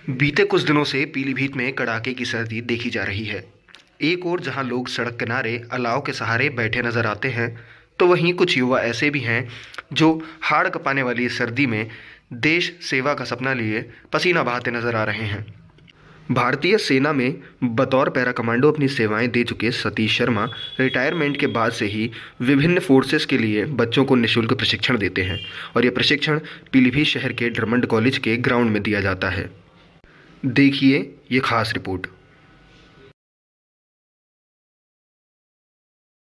बीते कुछ दिनों से पीलीभीत में कड़ाके की सर्दी देखी जा रही है। एक ओर जहां लोग सड़क किनारे अलाव के सहारे बैठे नजर आते हैं, तो वहीं कुछ युवा ऐसे भी हैं जो हाड़ कँपाने वाली इस सर्दी में देश सेवा का सपना लिए पसीना बहाते नजर आ रहे हैं। भारतीय सेना में बतौर पैरा कमांडो अपनी सेवाएं दे चुके सतीश शर्मा रिटायरमेंट के बाद से ही विभिन्न फोर्सेस के लिए बच्चों को निःशुल्क प्रशिक्षण देते हैं और यह प्रशिक्षण पीलीभीत शहर के ड्रमंड कॉलेज के ग्राउंड में दिया जाता है। देखिए ये खास रिपोर्ट।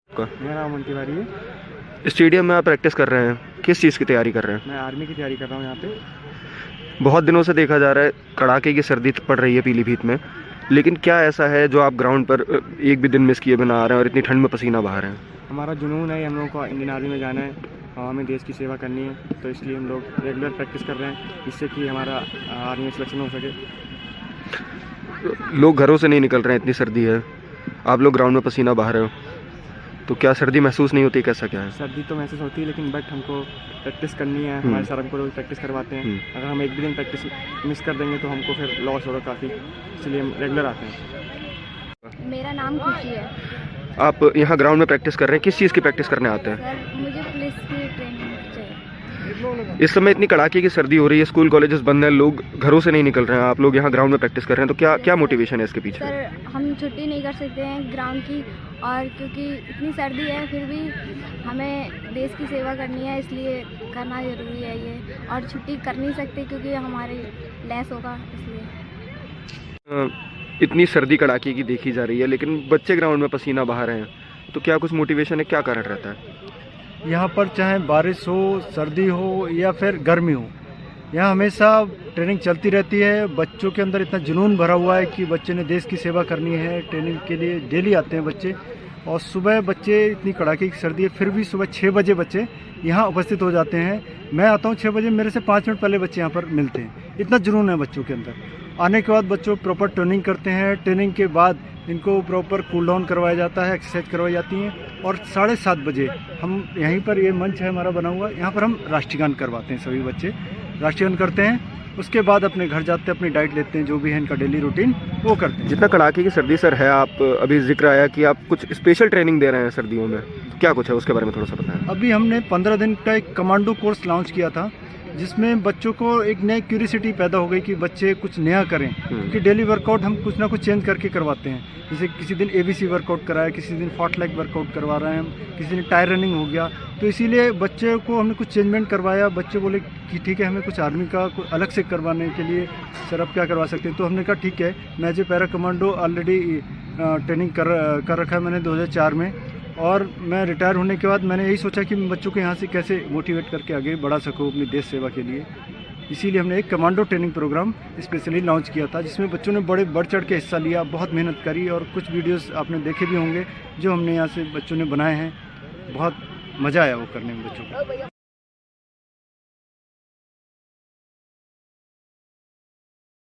मेरा नाम अमन तिवारी है। स्टेडियम में आप प्रैक्टिस कर रहे हैं, किस चीज़ की तैयारी कर रहे हैं? मैं आर्मी की तैयारी कर रहा हूँ यहाँ पे। बहुत दिनों से देखा जा रहा है कड़ाके की सर्दी पड़ रही है पीलीभीत में, लेकिन क्या ऐसा है जो आप ग्राउंड पर एक भी दिन मिस किए बिना आ रहे हैं और इतनी ठंड में पसीना बहा रहे हैं? हमारा जुनून है, हम लोगों को इंडियन आर्मी में जाना है और हमें देश की सेवा करनी है, तो इसलिए हम लोग रेगुलर प्रैक्टिस कर रहे हैं जिससे कि हमारा आर्मी में सिलेक्शन हो सके। लोग घरों से नहीं निकल रहे हैं, इतनी सर्दी है, आप लोग ग्राउंड में पसीना बहा रहे हो, तो क्या सर्दी महसूस नहीं होती? कैसा क्या है? सर्दी तो महसूस होती है, लेकिन बट हमको प्रैक्टिस करनी है। हमारे सर हमको रोज प्रैक्टिस करवाते हैं। अगर हम एक भी दिन प्रैक्टिस मिस कर देंगे तो हमको फिर लॉस होगा काफ़ी, इसलिए हम रेगुलर आते हैं। मेरा नाम खुशी है। आप यहाँ ग्राउंड में प्रैक्टिस कर रहे हैं, किस चीज़ की प्रैक्टिस करने आते हैं? सर मुझे पुलिस की ट्रेनिंग चाहिए। इस समय इतनी कड़ाके की सर्दी हो रही है, स्कूल कॉलेजेस बंद हैं, लोग घरों से नहीं निकल रहे हैं, आप लोग यहाँ ग्राउंड में प्रैक्टिस कर रहे हैं, तो क्या क्या मोटिवेशन है इसके पीछे? सर हम छुट्टी नहीं कर सकते हैं ग्राउंड की, और क्योंकि इतनी सर्दी है फिर भी हमें देश की सेवा करनी है, इसलिए करना ज़रूरी है ये, और छुट्टी कर नहीं सकते क्योंकि हमारे लेस होगा, इसलिए। इतनी सर्दी कड़ाके की देखी जा रही है, लेकिन बच्चे ग्राउंड में पसीना बहा रहे हैं, तो क्या कुछ मोटिवेशन है, क्या कारण रहता है? यहाँ पर चाहे बारिश हो, सर्दी हो या फिर गर्मी हो, यहाँ हमेशा ट्रेनिंग चलती रहती है। बच्चों के अंदर इतना जुनून भरा हुआ है कि बच्चे ने देश की सेवा करनी है। ट्रेनिंग के लिए डेली आते हैं बच्चे, और सुबह बच्चे, इतनी कड़ाके की सर्दी है फिर भी सुबह 6 बजे बच्चे यहाँ उपस्थित हो जाते हैं। मैं आता हूँ 6 बजे, मेरे से 5 मिनट पहले बच्चे यहाँ पर मिलते हैं। इतना जुनून है बच्चों के अंदर। आने के बाद बच्चों प्रॉपर ट्रेनिंग करते हैं। ट्रेनिंग के बाद इनको प्रॉपर कूल डाउन करवाया जाता है, एक्सरसाइज करवाई जाती हैं, और 7:30 बजे हम यहीं पर, ये मंच है हमारा बना हुआ, यहाँ पर हम राष्ट्रगान करवाते हैं। सभी बच्चे राष्ट्रगान करते हैं, उसके बाद अपने घर जाते हैं, अपनी डाइट लेते हैं, जो भी है इनका डेली रूटीन वो करते हैं। जितना कड़ाके की सर्दी सर है, आप अभी जिक्र आया कि आप कुछ स्पेशल ट्रेनिंग दे रहे हैं सर्दियों में, क्या कुछ है उसके बारे में थोड़ा सा बताएं। अभी हमने 15 दिन का एक कमांडो कोर्स लॉन्च किया था, जिसमें बच्चों को एक नई क्यूरियोसिटी पैदा हो गई कि बच्चे कुछ नया करें, कि डेली वर्कआउट हम कुछ ना कुछ चेंज करके करवाते हैं। जैसे किसी दिन ABC वर्कआउट कराया, किसी दिन फॉर्ट वर्कआउट करवा रहे हैं हम, किसी दिन टायर रनिंग हो गया, तो इसीलिए बच्चे को हमने कुछ चेंजमेंट करवाया। बच्चे बोले कि ठीक है, हमें कुछ आर्मी का अलग से करवाने के लिए सर आप क्या करवा सकते हैं, तो हमने कहा ठीक है। मैं जो पैरा कमांडो ऑलरेडी ट्रेनिंग कर रखा है मैंने 2004 में, और मैं रिटायर होने के बाद मैंने यही सोचा कि मैं बच्चों को यहाँ से कैसे मोटिवेट करके आगे बढ़ा सकूँ अपनी देश सेवा के लिए। इसीलिए हमने एक commando training program specially launch किया था, जिसमें बच्चों ने बड़े बढ़ चढ़ के हिस्सा लिया, बहुत मेहनत करी, और कुछ वीडियोस आपने देखे भी होंगे जो हमने यहाँ से बच्चों ने बनाए हैं। बहुत मज़ा आया वो करने में बच्चों को।